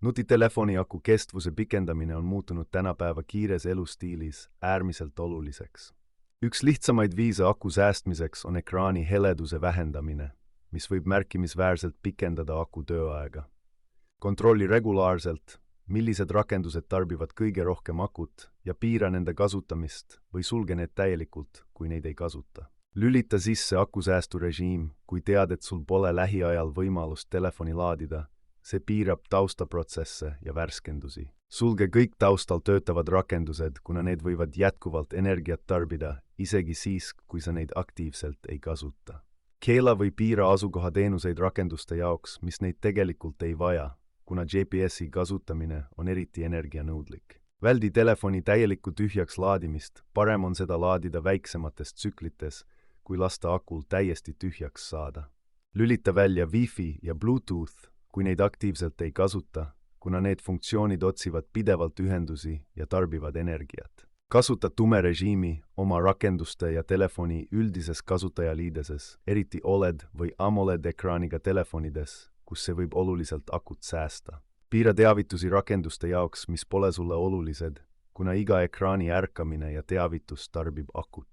Nutitelefoni aku kestvuse pikendamine on muutunud tänapäeva kiires elustiilis äärmiselt oluliseks. Üks lihtsamaid viise aku säästmiseks on ekraani heleduse vähendamine, mis võib märkimisväärselt pikendada aku tööaega. Kontrolli regulaarselt, millised rakendused tarbivad kõige rohkem akut ja piira nende kasutamist või sulge need täielikult, kui neid ei kasuta. Lülita sisse akusäästurežiim, kui tead, et sul pole lähiajal võimalust telefoni laadida. See piirab taustaprotsesse ja värskendusi. Sulge kõik taustal töötavad rakendused, kuna need võivad jätkuvalt energiat tarbida, isegi siis, kui sa neid aktiivselt ei kasuta. Keela või piira asukohateenuseid rakenduste jaoks, mis neid tegelikult ei vaja, kuna GPS-i kasutamine on eriti energianõudlik. Väldi telefoni täielikku tühjaks laadimist, parem on seda laadida väiksemates tsüklites, kui lasta akul täiesti tühjaks saada. Lülita välja Wi-Fi ja Bluetooth, kui neid aktiivselt ei kasuta, kuna need funktsioonid otsivad pidevalt ühendusi ja tarbivad energiat. Kasuta tumerežiimi oma rakenduste ja telefoni üldises kasutajaliideses, eriti OLED või AMOLED ekraaniga telefonides, kus see võib oluliselt akut säästa. Piira teavitusi rakenduste jaoks, mis pole sulle olulised, kuna iga ekraani ärkamine ja teavitus tarbib akut.